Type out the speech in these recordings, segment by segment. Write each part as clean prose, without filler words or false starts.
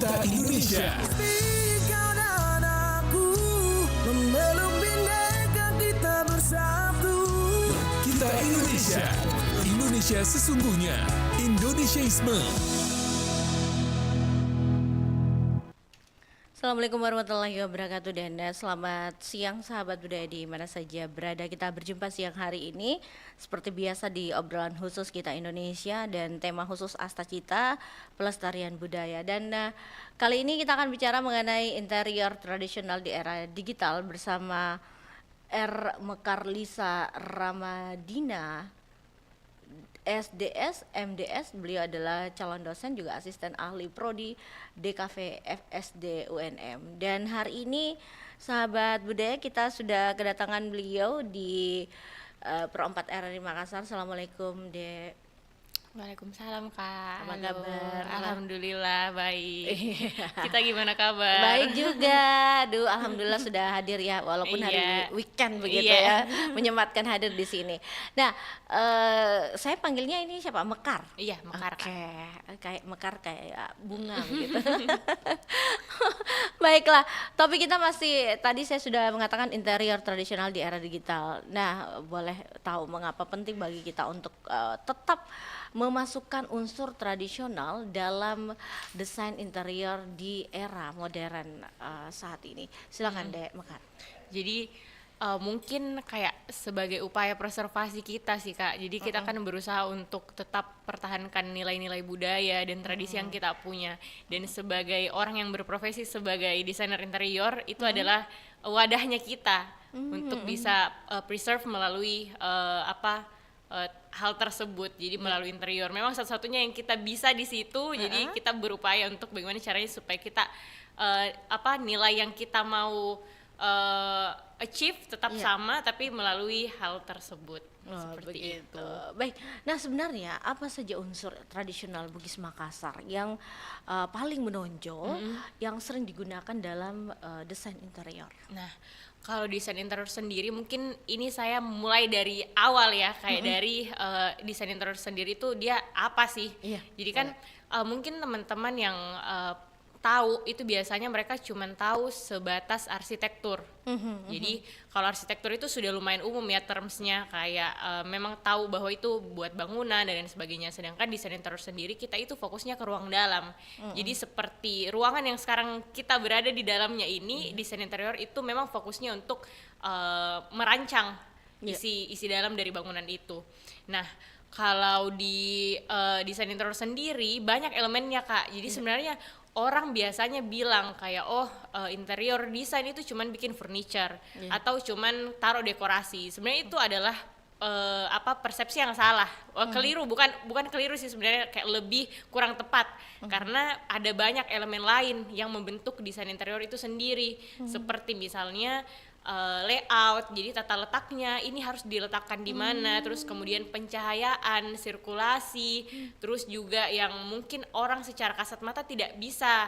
Kita Indonesia. Kau dan aku memeluk bineka kita bersatu. Kita Indonesia. Indonesia sesungguhnya. Indonesiaisme. Assalamualaikum warahmatullahi wabarakatuh dan selamat siang sahabat budaya di mana saja berada. Kita berjumpa siang hari ini seperti biasa di obrolan khusus Kita Indonesia dan tema khusus Asta Cita pelestarian budaya. Dan kali ini kita akan bicara mengenai interior tradisional di era digital bersama Mekarlisa Ramadina, SDS, MDS. Beliau adalah calon dosen juga asisten ahli prodi DKV FSD UNM. Dan hari ini sahabat budaya kita sudah kedatangan beliau di Pro 4 RRI Makassar. Assalamualaikum Dek. Waalaikumsalam Kak. Apa Halo. kabar? Alhamdulillah baik. Kita gimana kabar? Baik juga. Aduh, alhamdulillah sudah hadir ya walaupun hari weekend begitu ya. Menyempatkan hadir di sini. Nah, saya panggilnya ini siapa? Mekar. Iya, Mekar. Oke, kayak mekar kayak bunga gitu. Baiklah, topik kita masih tadi saya sudah mengatakan interior tradisional di era digital. Nah, boleh tahu mengapa penting bagi kita untuk tetap memasukkan unsur tradisional dalam desain interior di era modern saat ini. Silakan Dek Mekar. Jadi mungkin kayak sebagai upaya preservasi kita sih Kak. Jadi kita kan berusaha untuk tetap pertahankan nilai-nilai budaya dan tradisi yang kita punya. Dan sebagai orang yang berprofesi sebagai desainer interior itu adalah wadahnya kita untuk bisa preserve melalui hal tersebut. Jadi melalui interior memang satu-satunya yang kita bisa di situ. Jadi kita berupaya untuk bagaimana caranya supaya kita nilai yang kita mau achieve tetap sama tapi melalui hal tersebut. Seperti itu. Baik. Nah, sebenarnya apa saja unsur tradisional Bugis Makassar yang paling menonjol yang sering digunakan dalam desain interior? Nah, kalau desain interior sendiri mungkin ini saya mulai dari awal ya, kayak dari desain interior sendiri itu dia apa sih? Iya, Jadi kan mungkin teman-teman yang tahu itu biasanya mereka cuma tahu sebatas arsitektur. Jadi kalau arsitektur itu sudah lumayan umum ya termsnya, kayak memang tahu bahwa itu buat bangunan dan lain sebagainya. Sedangkan desain interior sendiri kita itu fokusnya ke ruang dalam. Jadi seperti ruangan yang sekarang kita berada di dalamnya ini, desain interior itu memang fokusnya untuk merancang isi dalam dari bangunan itu. Nah, kalau di desain interior sendiri banyak elemennya Kak. Jadi sebenarnya orang biasanya bilang kayak interior design itu cuman bikin furniture atau cuman taruh dekorasi. Sebenarnya itu adalah persepsi yang salah. Keliru, bukan keliru sih sebenarnya, kayak lebih kurang tepat. Karena ada banyak elemen lain yang membentuk desain interior itu sendiri. Seperti misalnya layout, jadi tata letaknya ini harus diletakkan di mana, terus kemudian pencahayaan, sirkulasi, terus juga yang mungkin orang secara kasat mata tidak bisa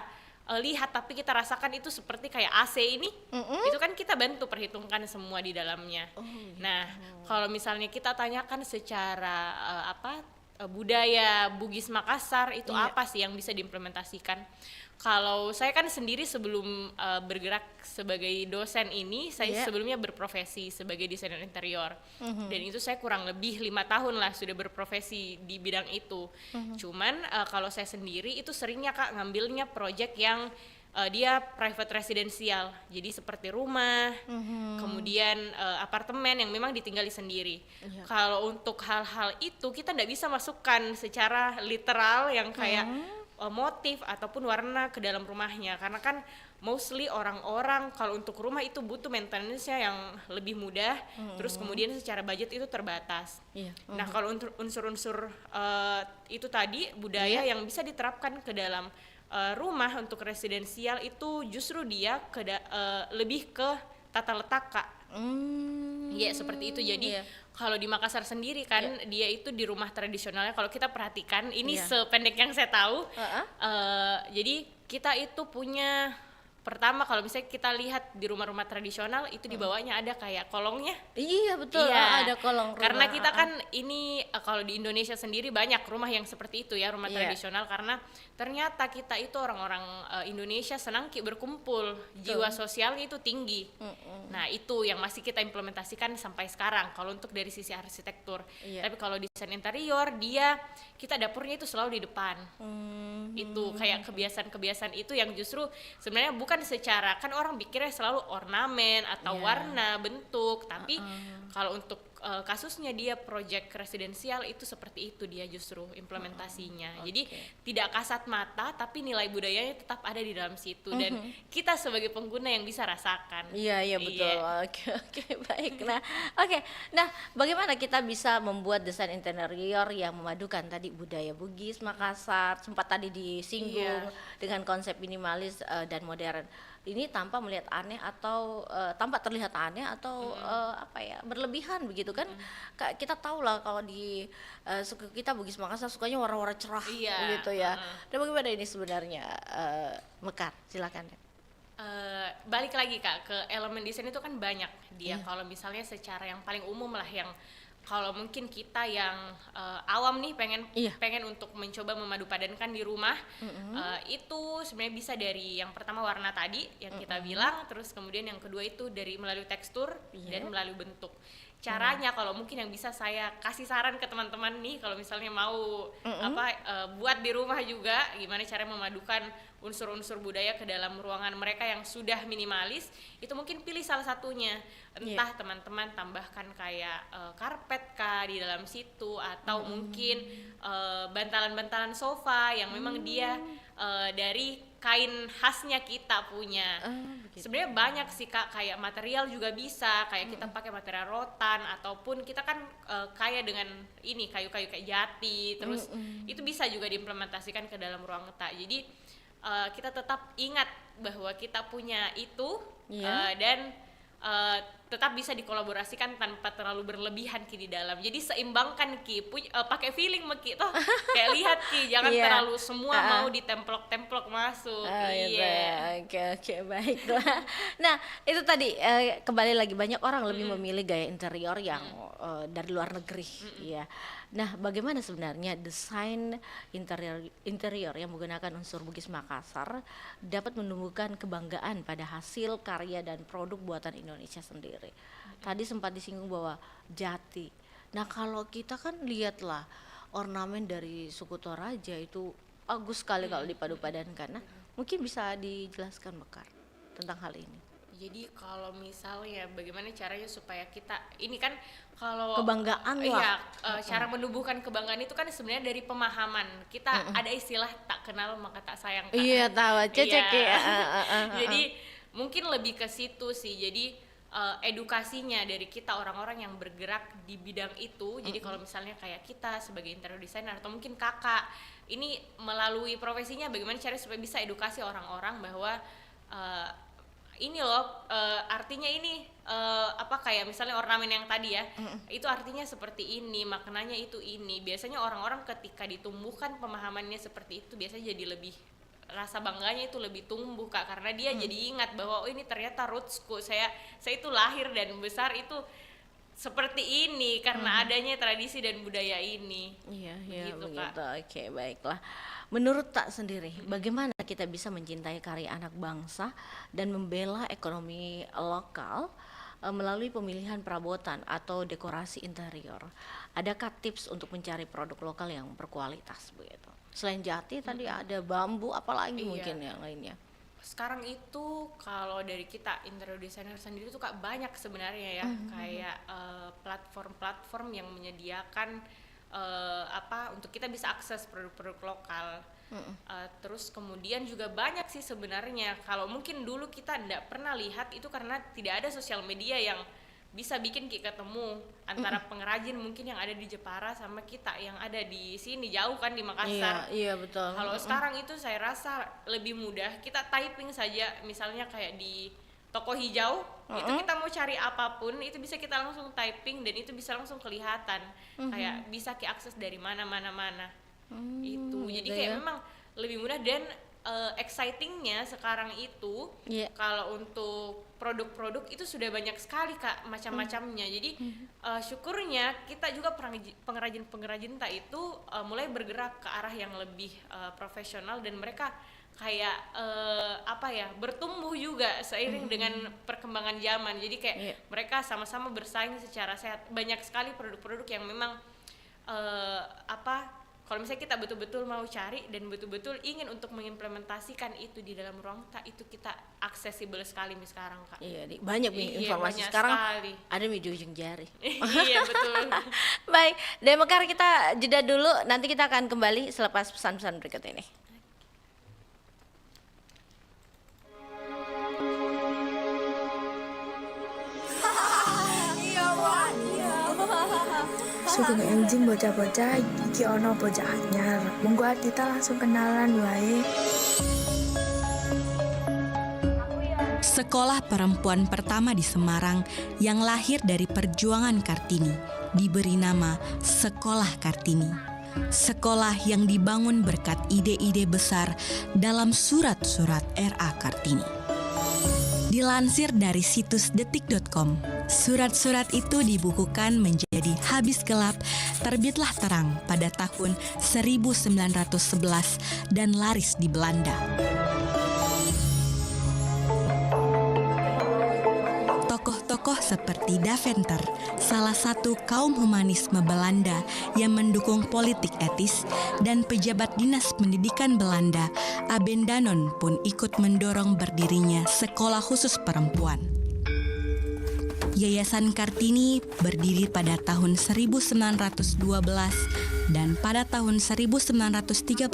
lihat tapi kita rasakan itu seperti kayak AC ini, itu kan kita bantu perhitungkan semua di dalamnya. Nah, kalau misalnya kita tanyakan secara budaya Bugis Makassar itu apa sih yang bisa diimplementasikan? Kalau saya kan sendiri sebelum bergerak sebagai dosen ini, saya sebelumnya berprofesi sebagai desainer interior. Dan itu saya kurang lebih 5 tahun lah sudah berprofesi di bidang itu. Cuman kalau saya sendiri itu seringnya Kak ngambilnya project yang dia private residential. Jadi seperti rumah, kemudian apartemen yang memang ditinggali sendiri. Kalau untuk hal-hal itu kita tidak bisa masukkan secara literal yang kayak motif ataupun warna ke dalam rumahnya, karena kan mostly orang-orang kalau untuk rumah itu butuh maintenance-nya yang lebih mudah, terus kemudian secara budget itu terbatas. Nah, kalau unsur-unsur itu tadi budaya yang bisa diterapkan ke dalam rumah untuk residensial itu justru dia lebih ke tata letak Kak. Ya seperti itu. Jadi kalau di Makassar sendiri kan dia itu di rumah tradisionalnya, kalau kita perhatikan ini sependek yang saya tahu, jadi kita itu punya pertama kalau misalnya kita lihat di rumah-rumah tradisional itu di bawahnya ada kayak kolongnya. Iya betul, Iya, ada kolong rumah. karena kita kan ini kalau di Indonesia sendiri banyak rumah yang seperti itu ya, rumah Iya. tradisional, karena ternyata kita itu orang-orang Indonesia senang berkumpul, jiwa sosialnya itu tinggi. Nah itu yang masih kita implementasikan sampai sekarang kalau untuk dari sisi arsitektur. Iya. Tapi kalau desain interior kita dapurnya itu selalu di depan. Itu kayak kebiasaan-kebiasaan itu yang justru sebenarnya bukan secara, kan orang pikirnya selalu ornamen atau Iya. warna, bentuk, tapi kalau untuk kasusnya dia project residensial itu seperti itu dia justru implementasinya. Jadi tidak kasat mata tapi nilai budayanya tetap ada di dalam situ dan kita sebagai pengguna yang bisa rasakan. Iya betul. Oke, baik. Nah, bagaimana kita bisa membuat desain interior yang memadukan tadi budaya Bugis, Makassar, sempat tadi disinggung dengan konsep minimalis dan modern. Ini tanpa melihat aneh atau tanpa terlihat aneh atau berlebihan begitu kan? Kita tahu lah kalau di suku kita Bugis Makassar sukanya warna-warna cerah gitu ya. Dan bagaimana ini sebenarnya, Mekar? Silakan. Balik lagi Kak ke elemen desain itu kan banyak dia. Kalau misalnya secara yang paling umum lah, yang kalau mungkin kita yang awam nih pengen untuk mencoba memadupadankan di rumah, itu sebenarnya bisa dari yang pertama warna tadi yang kita bilang, terus kemudian yang kedua itu dari melalui tekstur dan melalui bentuk. Caranya kalau mungkin yang bisa saya kasih saran ke teman-teman nih, kalau misalnya mau buat di rumah juga, gimana cara memadukan unsur-unsur budaya ke dalam ruangan mereka yang sudah minimalis, itu mungkin pilih salah satunya. Entah teman-teman tambahkan kayak karpet kah di dalam situ, atau mungkin bantalan-bantalan sofa yang memang dia dari kain khasnya kita punya. Sebenarnya banyak sih Kak, kayak material juga bisa, kayak kita pakai material rotan, ataupun kita kan kaya dengan ini kayu-kayu kayak jati, terus itu bisa juga diimplementasikan ke dalam ruang tak. Jadi kita tetap ingat bahwa kita punya itu, dan tetap bisa dikolaborasikan tanpa terlalu berlebihan Ki di dalam. Jadi seimbangkan Ki, pakai feeling Ki toh. Kayak lihat Ki, jangan terlalu semua mau ditemplok-templok masuk. Oke, baiklah. Nah, itu tadi kembali lagi banyak orang lebih memilih gaya interior yang dari luar negeri, ya. Nah, bagaimana sebenarnya desain interior yang menggunakan unsur Bugis Makassar dapat menumbuhkan kebanggaan pada hasil karya dan produk buatan Indonesia sendiri. Tadi sempat disinggung bahwa jati. Nah, kalau kita kan lihatlah ornamen dari suku Toraja itu bagus sekali kalau dipadu-padankan. Nah, mungkin bisa dijelaskan Mekar tentang hal ini. Jadi kalau misalnya bagaimana caranya supaya kita ini kan kalau kebanggaan lah. Cara menumbuhkan kebanggaan itu kan sebenarnya dari pemahaman. Kita ada istilah tak kenal maka tak sayang. Kak. Iya tahu, cecek ya. Jadi mungkin lebih ke situ sih. Jadi edukasinya dari kita orang-orang yang bergerak di bidang itu. Jadi kalau misalnya kayak kita sebagai interior designer atau mungkin kakak ini melalui profesinya, bagaimana caranya supaya bisa edukasi orang-orang bahwa ini loh artinya ini kayak misalnya ornamen yang tadi ya, itu artinya seperti ini, maknanya itu ini. Biasanya orang-orang ketika ditumbuhkan pemahamannya seperti itu, biasanya jadi lebih rasa bangganya itu lebih tumbuh Kak, karena dia jadi ingat bahwa ini ternyata rootsku, saya itu lahir dan besar itu seperti ini karena adanya tradisi dan budaya ini. Iya begitu. Kak. Oke, baiklah. Menurut Tak sendiri, bagaimana kita bisa mencintai karya anak bangsa dan membela ekonomi lokal melalui pemilihan perabotan atau dekorasi interior? Adakah tips untuk mencari produk lokal yang berkualitas begitu? Selain jati tadi ada bambu, apalagi mungkin yang lainnya? Sekarang itu kalau dari kita interior designer sendiri tuh Kak banyak sebenarnya ya, kayak platform-platform yang menyediakan untuk kita bisa akses produk-produk lokal. Terus kemudian juga banyak sih sebenarnya, kalau mungkin dulu kita tidak pernah lihat itu karena tidak ada sosial media yang bisa bikin kita ketemu antara pengrajin mungkin yang ada di Jepara sama kita yang ada di sini jauh kan di Makassar. Iya betul. Kalau sekarang itu saya rasa lebih mudah, kita typing saja misalnya kayak di toko hijau, itu kita mau cari apapun itu bisa kita langsung typing dan itu bisa langsung kelihatan, kayak bisa diakses dari mana. Itu jadi kayak memang lebih mudah dan excitingnya sekarang itu Iya. kalau untuk produk-produk itu sudah banyak sekali Kak macam-macamnya. Jadi syukurnya kita juga pengrajin-pengrajin itu mulai bergerak ke arah yang lebih profesional, dan mereka kayak bertumbuh juga seiring dengan perkembangan zaman. Jadi kayak mereka sama-sama bersaing secara sehat. Banyak sekali produk-produk yang memang kalau misalnya kita betul-betul mau cari dan betul-betul ingin untuk mengimplementasikan itu di dalam ruang itu kita aksesibel sekali nih sekarang Kak. Iya, banyak nih Iya, informasi banyak sekarang sekali. ada di ujung jari. Iya betul. Baik, Demekar, kita jeda dulu, nanti kita akan kembali selepas pesan-pesan berikut ini. Sugeng enjing bocah-bocah iki ono bocah anyar. Monggo Adita langsung kenalan wae. Sekolah perempuan pertama di Semarang yang lahir dari perjuangan Kartini diberi nama Sekolah Kartini. Sekolah yang dibangun berkat ide-ide besar dalam surat-surat R.A. Kartini. Dilansir dari situs detik.com, surat-surat itu dibukukan menjadi Habis Gelap, Terbitlah Terang pada tahun 1911 dan laris di Belanda. Tokoh-tokoh seperti Deventer, salah satu kaum humanisme Belanda yang mendukung politik etis, dan pejabat dinas pendidikan Belanda, Abendanon, pun ikut mendorong berdirinya sekolah khusus perempuan. Yayasan Kartini berdiri pada tahun 1912 dan pada tahun 1913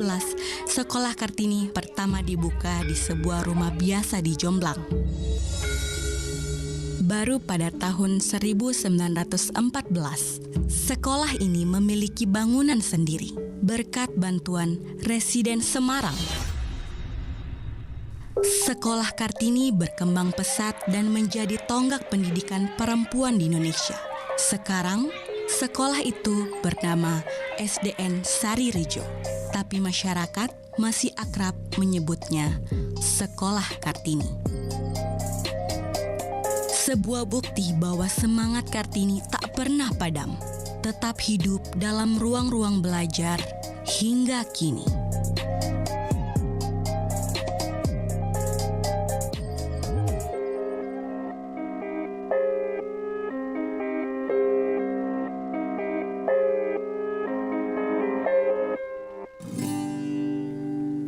sekolah Kartini pertama dibuka di sebuah rumah biasa di Jomblang. Baru pada tahun 1914, sekolah ini memiliki bangunan sendiri berkat bantuan Residen Semarang. Sekolah Kartini berkembang pesat dan menjadi tonggak pendidikan perempuan di Indonesia. Sekarang, sekolah itu bernama SDN Sari Rejo, tapi masyarakat masih akrab menyebutnya Sekolah Kartini. Sebuah bukti bahwa semangat Kartini tak pernah padam, tetap hidup dalam ruang-ruang belajar hingga kini.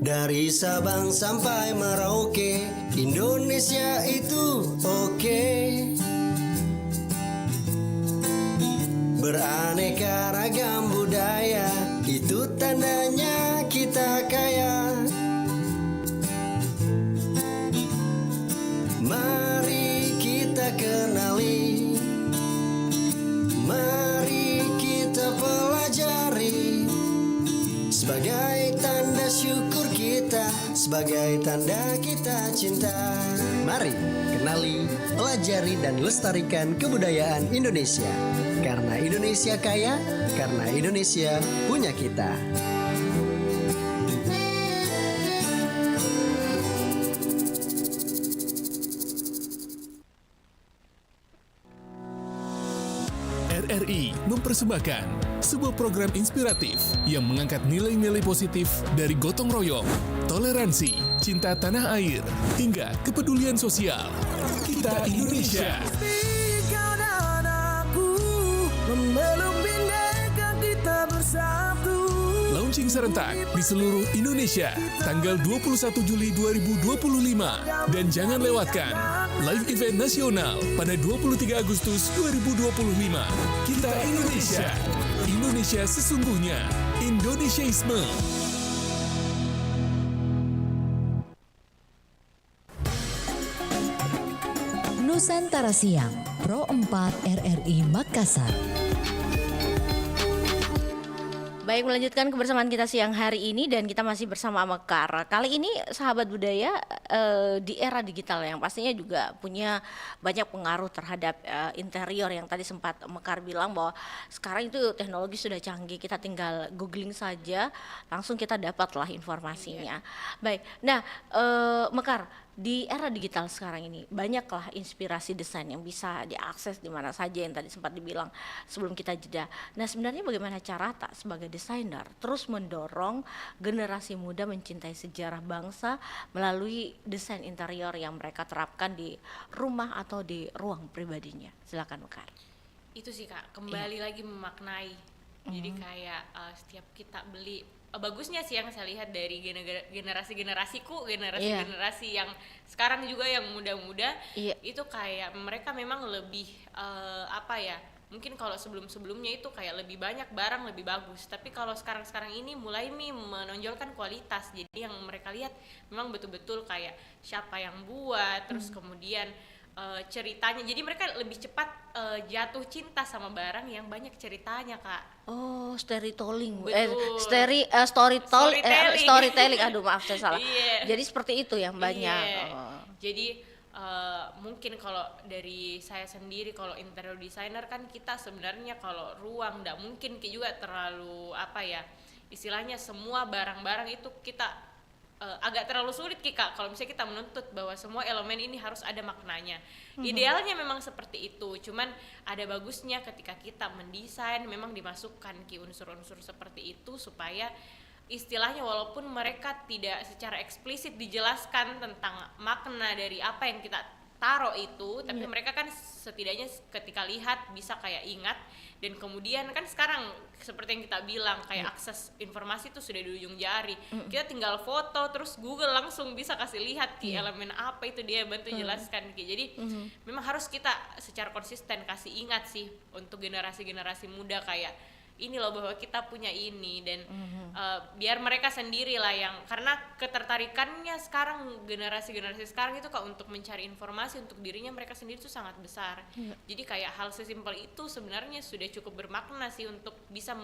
Dari Sabang sampai Merauke, Indonesia itu oke. Beraneka ragam budaya, itu tandanya kita kaya. Mari kita kenali, mari kita pelajari, sebagai tanda syukur kita, sebagai tanda kita cinta. Mari kenali, pelajari, dan lestarikan kebudayaan Indonesia. Karena Indonesia kaya, karena Indonesia punya kita. RRI mempersembahkan sebuah program inspiratif yang mengangkat nilai-nilai positif dari gotong royong, toleransi, cinta tanah air, hingga kepedulian sosial. Kita Indonesia. Kau dan aku memeluk bineka kita bersatu. Launching serentak di seluruh Indonesia tanggal 21 Juli 2025. Dan jangan lewatkan live event nasional pada 23 Agustus 2025. Kita Indonesia. Indonesia sesungguhnya. Indonesiaisme. Nusantara Siang, Pro 4 RRI Makassar. Baik, melanjutkan kebersamaan kita siang hari ini dan kita masih bersama Mekar. Kali ini sahabat budaya di era digital yang pastinya juga punya banyak pengaruh terhadap interior yang tadi sempat Mekar bilang bahwa sekarang itu teknologi sudah canggih, kita tinggal googling saja langsung kita dapatlah informasinya. Baik, nah Mekar, di era digital sekarang ini banyaklah inspirasi desain yang bisa diakses di mana saja yang tadi sempat dibilang sebelum kita jeda. Nah sebenarnya bagaimana cara tak sebagai desainer terus mendorong generasi muda mencintai sejarah bangsa melalui desain interior yang mereka terapkan di rumah atau di ruang pribadinya? Silakan Mekar. Itu sih Kak, kembali lagi memaknai. Jadi kayak setiap kita beli, bagusnya sih yang saya lihat dari generasi-generasiku, generasi-generasi yang sekarang juga yang muda-muda, itu kayak mereka memang lebih mungkin kalau sebelum-sebelumnya itu kayak lebih banyak barang lebih bagus, tapi kalau sekarang-sekarang ini mulai menonjolkan kualitas. Jadi yang mereka lihat memang betul-betul kayak siapa yang buat, terus kemudian ceritanya. Jadi mereka lebih cepat jatuh cinta sama barang yang banyak ceritanya Kak. Oh, storytelling. Betul. Storytelling. Aduh, maaf saya salah. Jadi seperti itu yang banyak. Jadi mungkin kalau dari saya sendiri, kalau interior designer kan kita sebenarnya kalau ruang nggak mungkin juga terlalu istilahnya semua barang-barang itu kita agak terlalu sulit Kak kalau misalnya kita menuntut bahwa semua elemen ini harus ada maknanya. Idealnya memang seperti itu, cuman ada bagusnya ketika kita mendesain memang dimasukkan unsur-unsur seperti itu supaya istilahnya walaupun mereka tidak secara eksplisit dijelaskan tentang makna dari apa yang kita taruh itu, tapi mereka kan setidaknya ketika lihat bisa kayak ingat. Dan kemudian kan sekarang seperti yang kita bilang kayak akses informasi itu sudah di ujung jari. Kita tinggal foto terus Google langsung bisa kasih lihat elemen apa itu dia bantu jelaskan. Jadi memang harus kita secara konsisten kasih ingat sih untuk generasi-generasi muda kayak ini loh bahwa kita punya ini, dan biar mereka sendiri lah yang, karena ketertarikannya sekarang generasi-generasi sekarang itu Kak untuk mencari informasi untuk dirinya mereka sendiri itu sangat besar. Jadi kayak hal sesimpel itu sebenarnya sudah cukup bermakna sih untuk bisa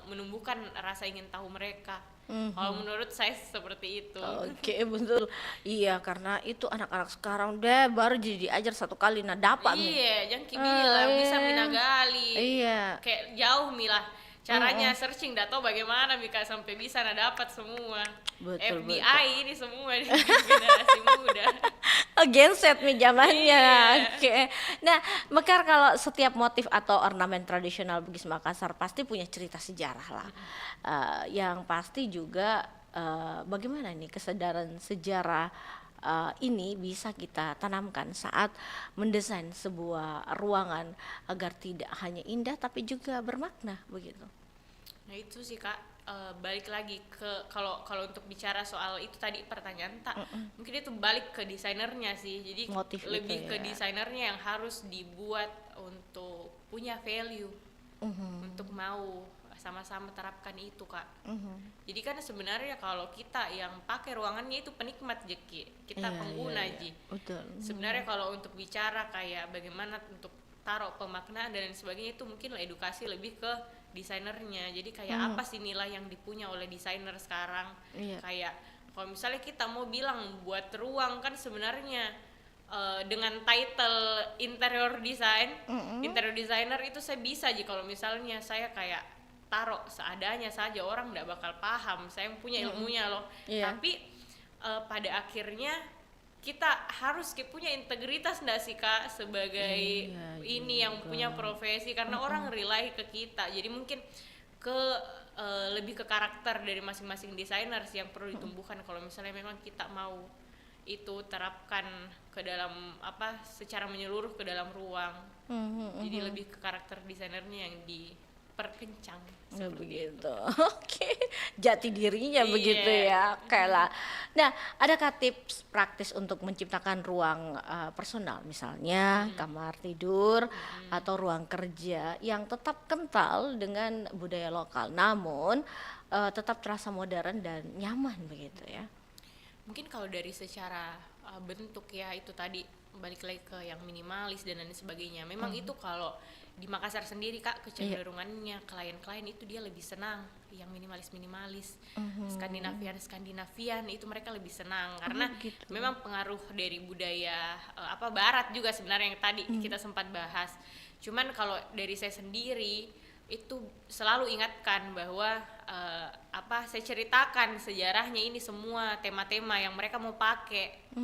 menumbuhkan rasa ingin tahu mereka. Kalau menurut saya seperti itu. Oke, betul. Iya, karena itu anak-anak sekarang deh baru jadi diajar satu kali dapat nih. Iya, jangan bilang bisa minagali. Iya. Kayak jauh milah caranya searching, nggak tahu bagaimana Mika sampai bisa dapat semua. Betul, FBI ini semua di generasi muda. Genset nih zamannya. Iya. Oke. Nah, Mekar, kalau setiap motif atau ornamen tradisional Bugis Makassar pasti punya cerita sejarah lah. Yang pasti juga bagaimana nih kesadaran sejarah ini bisa kita tanamkan saat mendesain sebuah ruangan agar tidak hanya indah tapi juga bermakna begitu. Nah itu sih Kak, balik lagi ke kalau untuk bicara soal itu tadi pertanyaan mungkin itu balik ke desainernya sih. Jadi motif lebih itu, ke desainernya yang harus dibuat untuk punya value, untuk mau sama-sama terapkan itu Kak. Jadi kan sebenarnya kalau kita yang pakai ruangannya itu penikmat Jeki, kita pengguna Ji. Betul. Sebenarnya kalau untuk bicara kayak bagaimana untuk taruh pemaknaan dan lain sebagainya itu mungkin edukasi lebih ke desainernya. Jadi kayak apa sih nilai yang dipunya oleh desainer sekarang? Kayak kalau misalnya kita mau bilang buat ruang kan sebenarnya dengan title interior design, interior designer itu saya bisa aja kalau misalnya saya kayak taruh seadanya saja, orang nggak bakal paham saya punya ilmunya loh. Tapi pada akhirnya kita harus punya integritas nggak sih Kak sebagai ini yang punya profesi, karena orang rely ke kita. Jadi mungkin lebih ke karakter dari masing-masing desainer sih yang perlu ditumbuhkan kalau misalnya memang kita mau itu terapkan ke dalam secara menyeluruh ke dalam ruang. Jadi lebih ke karakter desainernya yang diperkencang begitu. Oke, jati dirinya begitu ya Kayla. Nah, adakah tips praktis untuk menciptakan ruang personal, misalnya kamar tidur atau ruang kerja yang tetap kental dengan budaya lokal namun tetap terasa modern dan nyaman begitu ya? Mungkin kalau dari secara bentuk ya itu tadi balik lagi ke yang minimalis dan lain sebagainya. Memang itu kalau di Makassar sendiri Kak, kecenderungannya klien-klien itu dia lebih senang yang minimalis-minimalis. Skandinavian itu mereka lebih senang karena memang pengaruh dari budaya barat juga sebenarnya yang tadi kita sempat bahas. Cuman kalau dari saya sendiri itu selalu ingatkan bahwa saya ceritakan sejarahnya ini semua tema-tema yang mereka mau pakai.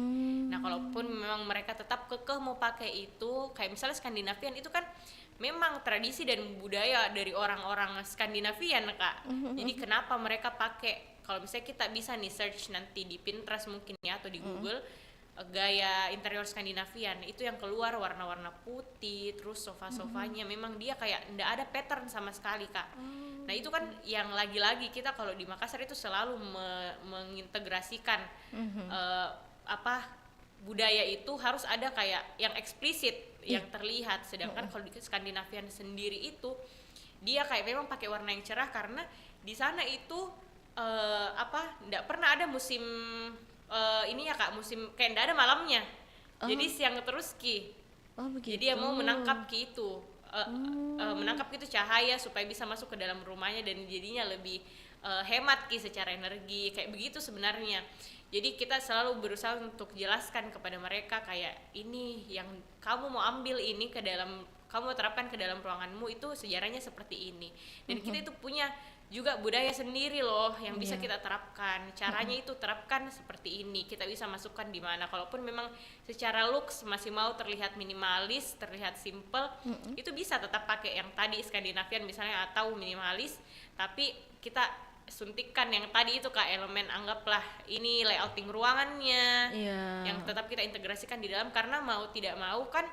Nah, kalaupun memang mereka tetap kekeh mau pakai itu, kayak misalnya Skandinavian itu kan memang tradisi dan budaya dari orang-orang Skandinavian Kak. Jadi kenapa mereka pakai, kalau misalnya kita bisa nih search nanti di Pinterest mungkin ya atau di Google gaya interior Skandinavian itu yang keluar warna-warna putih, terus sofa-sofanya memang dia kayak ndak ada pattern sama sekali Kak. Nah itu kan yang lagi-lagi kita kalau di Makassar itu selalu mengintegrasikan budaya itu harus ada kayak yang eksplisit yang terlihat, sedangkan kalau di Skandinavian sendiri itu dia kayak memang pakai warna yang cerah karena di sana itu ndak pernah ada musim ini ya Kak, musim kayak ndak ada malamnya. Jadi siang terus Ki. Jadi dia mau menangkap Ki itu menangkap gitu cahaya supaya bisa masuk ke dalam rumahnya dan jadinya lebih hemat Ki secara energi, kayak begitu sebenarnya. Jadi kita selalu berusaha untuk jelaskan kepada mereka kayak ini yang kamu mau ambil ini ke dalam, kamu terapkan ke dalam ruanganmu itu sejarahnya seperti ini. Dan kita itu punya juga budaya sendiri loh yang bisa kita terapkan. Caranya itu terapkan seperti ini. Kita bisa masukkan di mana. Kalaupun memang secara looks masih mau terlihat minimalis, terlihat simple, itu bisa tetap pakai yang tadi Skandinavian misalnya atau minimalis, tapi kita suntikan yang tadi itu Kak, elemen anggaplah ini layouting ruangannya yang tetap kita integrasikan di dalam, karena mau tidak mau kan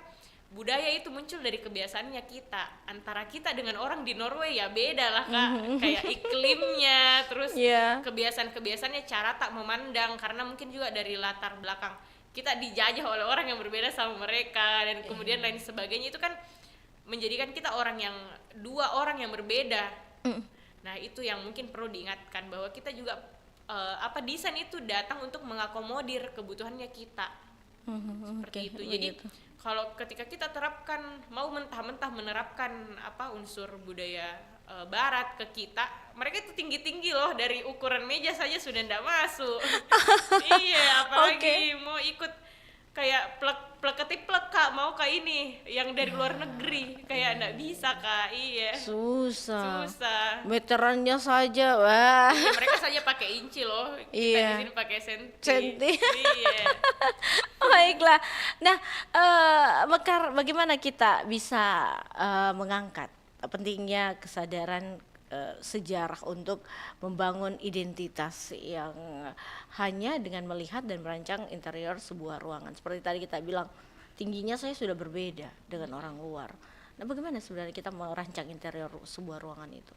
budaya itu muncul dari kebiasaannya kita. Antara kita dengan orang di Norway ya beda lah Kak, kayak iklimnya, terus kebiasaan-kebiasaannya, cara tak memandang, karena mungkin juga dari latar belakang kita dijajah oleh orang yang berbeda sama mereka dan kemudian lain sebagainya, itu kan menjadikan kita dua orang yang berbeda. Nah itu yang mungkin perlu diingatkan bahwa kita juga desain itu datang untuk mengakomodir kebutuhannya kita. Seperti itu. Jadi kalau ketika kita terapkan, mau mentah-mentah menerapkan unsur budaya barat ke kita, mereka itu tinggi-tinggi loh, dari ukuran meja saja sudah ndak masuk. Iya, apalagi mau ikut kayak plek-plek Kak, mau kayak ini yang dari luar negeri, kayak ndak bisa Kak. Iya, susah meterannya saja wah. Iya, mereka saja pakai inci loh, kita di sini pakai senti. Iya. Baiklah. Nah, bagaimana kita bisa mengangkat pentingnya kesadaran sejarah untuk membangun identitas yang hanya dengan melihat dan merancang interior sebuah ruangan. Seperti tadi kita bilang, tingginya saya sudah berbeda dengan orang luar. Nah, bagaimana sebenarnya kita merancang interior sebuah ruangan itu?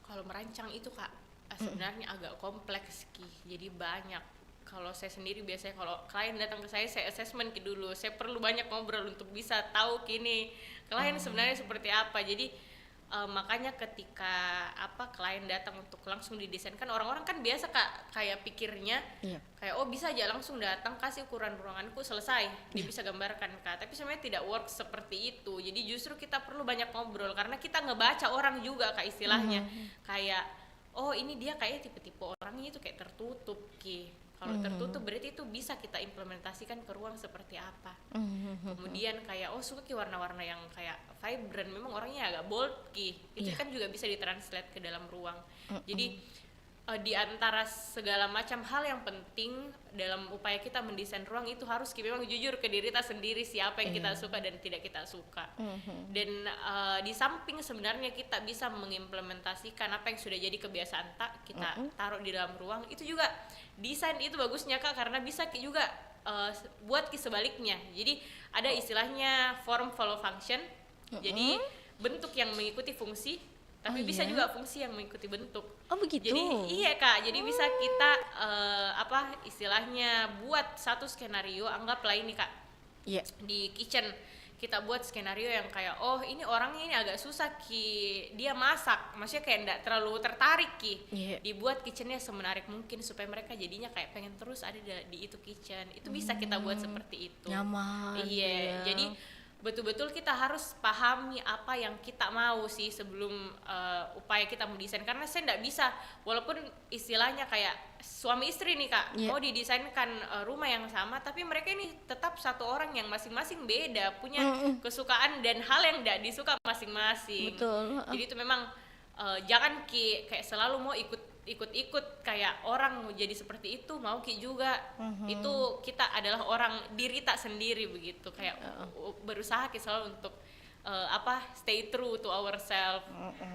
Kalau merancang itu Kak, sebenarnya agak kompleks Ki. Jadi banyak. Kalau saya sendiri biasanya kalau klien datang ke saya assessment dulu. Saya perlu banyak ngobrol untuk bisa tahu kini klien sebenarnya seperti apa. Jadi makanya ketika klien datang untuk langsung didesain, kan orang-orang kan biasa Kak kayak pikirnya kayak bisa aja langsung datang kasih ukuran ruanganku selesai, dia bisa gambarkan Kak, tapi sebenarnya tidak work seperti itu. Jadi justru kita perlu banyak ngobrol karena kita ngebaca orang juga Kak, istilahnya kayak ini dia kayak tipe-tipe orangnya itu kayak tertutup Ki. Kalau tertutup berarti itu bisa kita implementasikan ke ruang seperti apa. Kemudian kayak suka Ki warna-warna yang kayak vibrant, memang orangnya agak bold Ki. Itu kan juga bisa ditranslate ke dalam ruang. Jadi di antara segala macam hal yang penting dalam upaya kita mendesain ruang itu harus Ki memang jujur ke diri kita sendiri, siapa yang kita suka dan tidak kita suka. Dan di samping sebenarnya kita bisa mengimplementasikan apa yang sudah jadi kebiasaan kita taruh di dalam ruang, itu juga desain itu bagusnya Kak, karena bisa Ki juga buat Ki sebaliknya. Jadi ada istilahnya form follow function. Jadi bentuk yang mengikuti fungsi, tapi bisa juga fungsi yang mengikuti bentuk. Begitu. Jadi iya Kak, jadi bisa kita istilahnya buat satu skenario, anggaplah ini Kak, di kitchen kita buat skenario yang kayak oh ini orangnya ini agak susah ki dia masak, maksudnya kayak nggak terlalu tertarik ki, dibuat kitchennya semenarik mungkin supaya mereka jadinya kayak pengen terus ada di itu kitchen. Itu bisa kita buat seperti itu, nyaman. iya, jadi betul-betul kita harus pahami apa yang kita mau sih sebelum upaya kita mendesain, karena saya nggak bisa walaupun istilahnya kayak suami istri nih kak mau didesainkan rumah yang sama, tapi mereka ini tetap satu orang yang masing-masing beda punya kesukaan dan hal yang nggak disuka masing-masing. Betul. Jadi itu memang jangan kayak selalu mau ikut kayak orang mau jadi seperti itu, mau ki juga. Itu kita adalah orang diri tak sendiri begitu, kayak berusaha ki selalu untuk stay true to ourselves,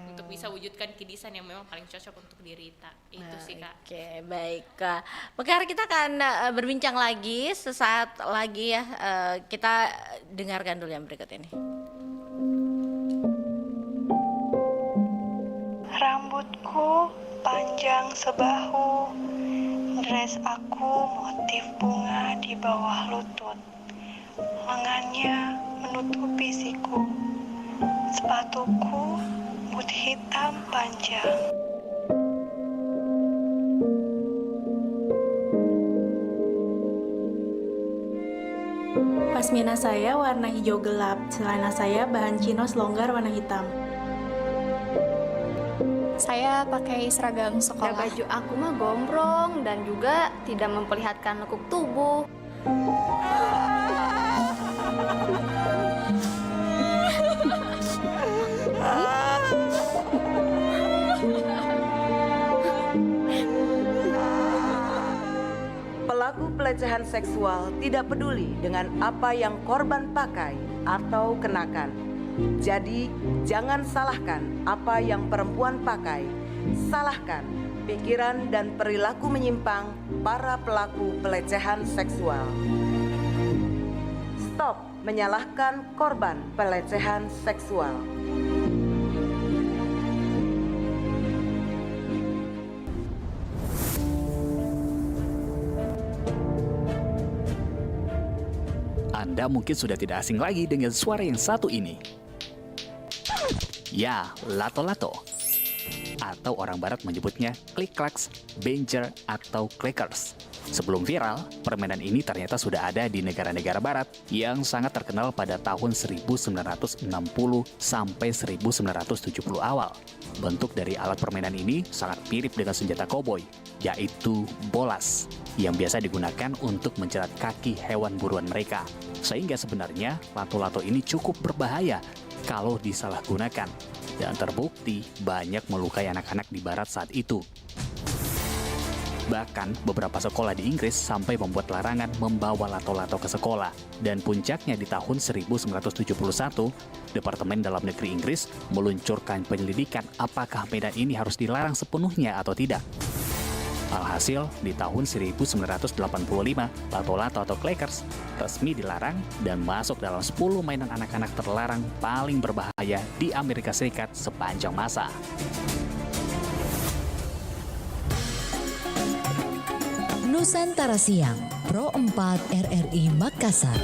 untuk bisa wujudkan desain yang memang paling cocok untuk diri kita. Itu sih kak. Oke, baik Kak. Mekar, kita akan berbincang lagi sesaat lagi ya. Kita dengarkan dulu yang berikut ini. Rambutku panjang sebahu, dress aku motif bunga di bawah lutut, lengannya menutupi siku, sepatuku boot hitam panjang. Pasmina saya warna hijau gelap, celana saya bahan chinos longgar warna hitam. Saya pakai seragam sekolah. Baju aku mah gombrong dan juga tidak memperlihatkan lekuk tubuh. Pelaku pelecehan seksual tidak peduli dengan apa yang korban pakai atau kenakan. Jadi, jangan salahkan apa yang perempuan pakai. Salahkan pikiran dan perilaku menyimpang para pelaku pelecehan seksual. Stop menyalahkan korban pelecehan seksual. Anda mungkin sudah tidak asing lagi dengan suara yang satu ini. Ya, lato-lato. Atau orang barat menyebutnya klik-klaks, banger, atau clickers. Sebelum viral, permainan ini ternyata sudah ada di negara-negara barat yang sangat terkenal pada tahun 1960 sampai 1970 awal. Bentuk dari alat permainan ini sangat mirip dengan senjata koboi, yaitu bolas, yang biasa digunakan untuk menjerat kaki hewan buruan mereka. Sehingga sebenarnya lato-lato ini cukup berbahaya kalau disalahgunakan, dan terbukti banyak melukai anak-anak di barat saat itu. Bahkan beberapa sekolah di Inggris sampai membuat larangan membawa lato-lato ke sekolah. Dan puncaknya di tahun 1971, Departemen Dalam Negeri Inggris meluncurkan penyelidikan apakah medan ini harus dilarang sepenuhnya atau tidak. Alhasil, di tahun 1985, lato-lato atau clickers resmi dilarang dan masuk dalam 10 mainan anak-anak terlarang paling berbahaya di Amerika Serikat sepanjang masa. Nusantara Siang, Pro 4 RRI Makassar.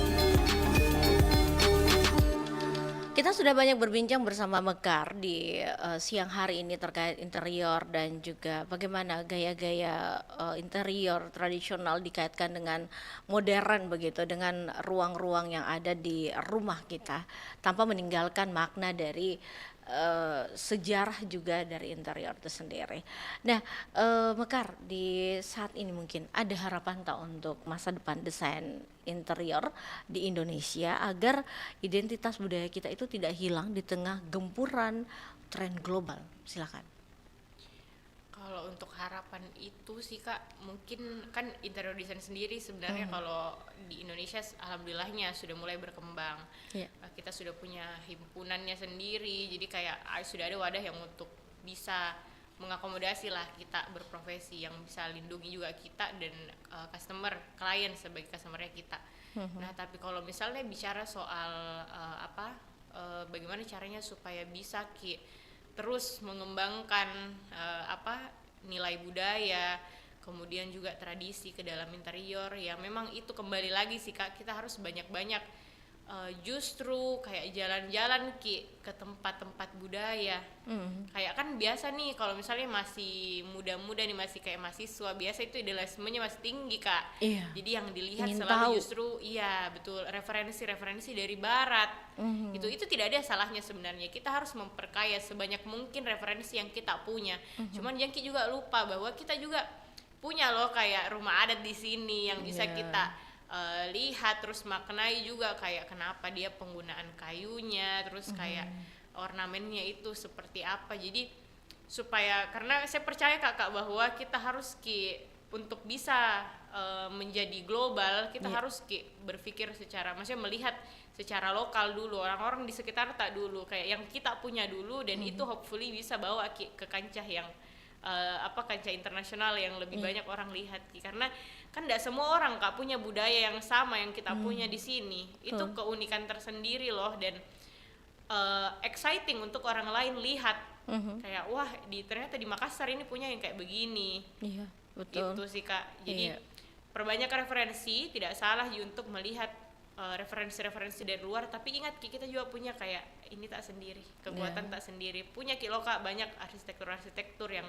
Kita sudah banyak berbincang bersama Mekar di siang hari ini terkait interior dan juga bagaimana gaya-gaya interior tradisional dikaitkan dengan modern begitu, dengan ruang-ruang yang ada di rumah kita tanpa meninggalkan makna dari sejarah juga dari interior itu sendiri. Nah, Mekar, di saat ini mungkin ada harapan tak untuk masa depan desain interior di Indonesia agar identitas budaya kita itu tidak hilang di tengah gempuran tren global? Silakan. Kalau untuk harapan itu sih kak, mungkin kan interior design sendiri sebenarnya kalau di Indonesia alhamdulillahnya sudah mulai berkembang. Kita sudah punya himpunannya sendiri, jadi kayak sudah ada wadah yang untuk bisa mengakomodasi lah kita berprofesi, yang bisa lindungi juga kita dan klien sebagai customernya kita. Nah tapi kalau misalnya bicara soal bagaimana caranya supaya bisa terus mengembangkan nilai budaya, kemudian juga tradisi ke dalam interior, ya memang itu kembali lagi sih kak, kita harus banyak-banyak justru kayak jalan-jalan ke tempat-tempat budaya. Kayak kan biasa nih kalau misalnya masih muda-muda nih, masih kayak mahasiswa, biasa itu idealismenya masih tinggi Kak. Jadi yang dilihat Ingin selalu tahu. justru betul, referensi dari barat. Itu tidak ada salahnya sebenarnya. Kita harus memperkaya sebanyak mungkin referensi yang kita punya. Cuman Jangki juga lupa bahwa kita juga punya loh kayak rumah adat di sini yang bisa kita lihat, terus maknai juga kayak kenapa dia penggunaan kayunya, terus kayak ornamennya itu seperti apa. Jadi supaya, karena saya percaya Kakak bahwa kita harus untuk bisa menjadi global, kita harus berpikir maksudnya melihat secara lokal dulu, orang-orang di sekitar tak dulu, kayak yang kita punya dulu, dan itu hopefully bisa bawa ke kancah yang kancah internasional yang lebih banyak orang lihat, karena kan tidak semua orang Kak punya budaya yang sama yang kita punya di sini. Itu keunikan tersendiri loh, dan exciting untuk orang lain lihat kayak wah ternyata di Makassar ini punya yang kayak begini. Iya, betul. Itu sih Kak. Jadi perbanyak referensi, tidak salah untuk melihat referensi-referensi dari luar, tapi ingat kita juga punya kayak ini tak sendiri, kekuatan tak sendiri. Punya loh Kak banyak arsitektur yang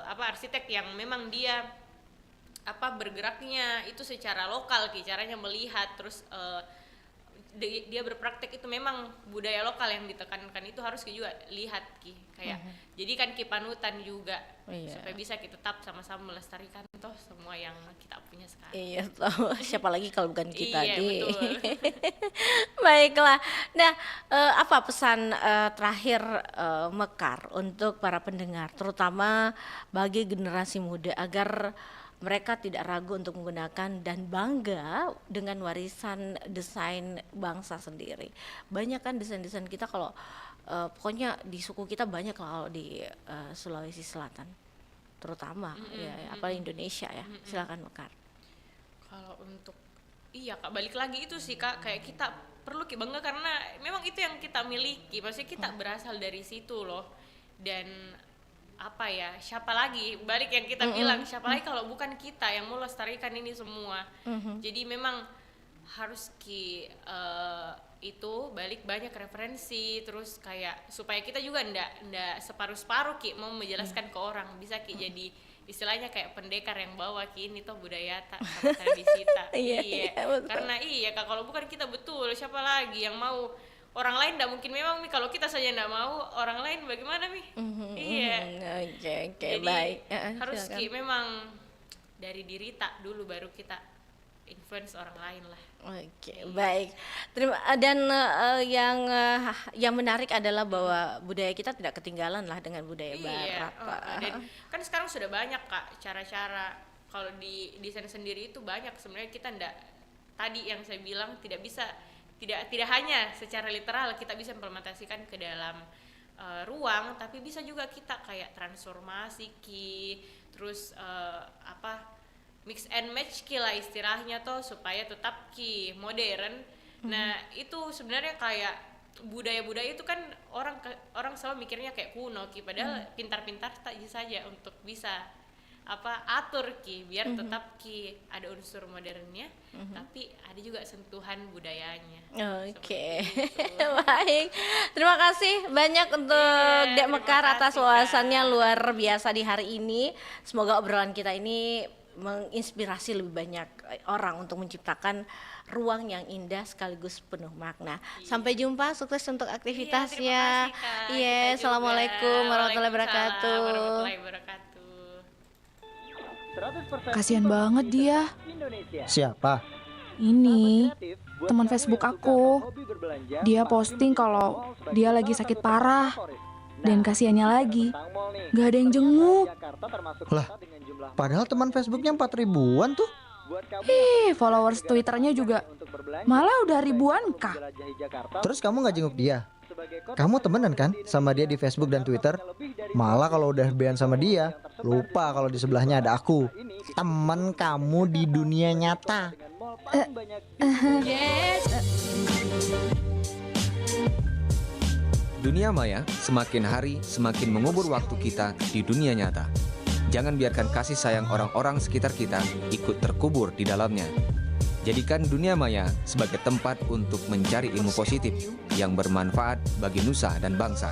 arsitek yang memang dia bergeraknya itu secara lokal caranya melihat, terus dia berpraktek itu memang budaya lokal yang ditekankan, itu harus juga lihat kayak jadi kan panutan juga supaya bisa kita tetap sama-sama melestarikan toh semua yang kita punya sekarang. Iya, tahu siapa lagi kalau bukan kita. Iya, betul. Baiklah. Nah, apa pesan terakhir Mekar untuk para pendengar, terutama bagi generasi muda agar mereka tidak ragu untuk menggunakan dan bangga dengan warisan desain bangsa sendiri. Banyak kan desain-desain kita kalau pokoknya di suku kita banyak lah kalau di Sulawesi Selatan terutama apalagi Indonesia ya. Silakan Mekar. Kalau untuk Kak, balik lagi itu sih Kak, kayak kita perlu bangga karena memang itu yang kita miliki, maksudnya kita berasal dari situ loh. Dan siapa lagi, balik yang kita bilang, siapa lagi kalau bukan kita yang mau lestarikan ini semua. Jadi memang harus itu balik banyak referensi, terus kayak supaya kita juga ndak separuh-separuh mau menjelaskan ke orang, bisa jadi istilahnya kayak pendekar yang bawa ini toh budaya tak sama tradisi tak. Karena Kak, kalau bukan kita betul siapa lagi yang mau. Orang lain tidak mungkin, memang kalau kita saja tidak mau, orang lain bagaimana Oke, jadi baik. Harus memang dari diri tak dulu, baru kita influence orang lain lah. Oke, baik. Dan yang menarik adalah bahwa budaya kita tidak ketinggalan lah dengan budaya barat. Dan kan sekarang sudah banyak Kak cara-cara, kalau di desain sendiri itu banyak sebenarnya. Kita tadi yang saya bilang tidak hanya secara literal kita bisa implementasikan ke dalam ruang, tapi bisa juga kita kayak transformasi terus mix and match lah istilahnya toh, supaya tetap modern. Nah itu sebenarnya kayak budaya-budaya itu kan orang selalu mikirnya kayak kuno padahal pintar-pintar saja untuk bisa atur biar tetap ada unsur modernnya, tapi ada juga sentuhan budayanya. Oke. Baik, terima kasih banyak untuk Dek Mekar atas wawasannya luar biasa di hari ini. Semoga obrolan kita ini menginspirasi lebih banyak orang untuk menciptakan ruang yang indah sekaligus penuh makna. Sampai jumpa, sukses untuk aktivitasnya. Assalamualaikum warahmatullahi wabarakatuh. Kasian banget dia. Siapa? Ini teman Facebook aku. Dia posting kalau dia lagi sakit parah. Dan kasihannya lagi, gak ada yang jenguk. Lah, padahal teman Facebooknya 4.000-an tuh. Followers Twitternya juga malah udah ribuan Kak. Terus kamu gak jenguk dia? Kamu temenan kan sama dia di Facebook dan Twitter? Malah kalau udah FB-an sama dia, lupa kalau di sebelahnya ada aku, teman kamu di dunia nyata. Dunia maya semakin hari semakin mengubur waktu kita di dunia nyata. Jangan biarkan kasih sayang orang-orang sekitar kita ikut terkubur di dalamnya. Jadikan dunia maya sebagai tempat untuk mencari ilmu positif yang bermanfaat bagi nusa dan bangsa.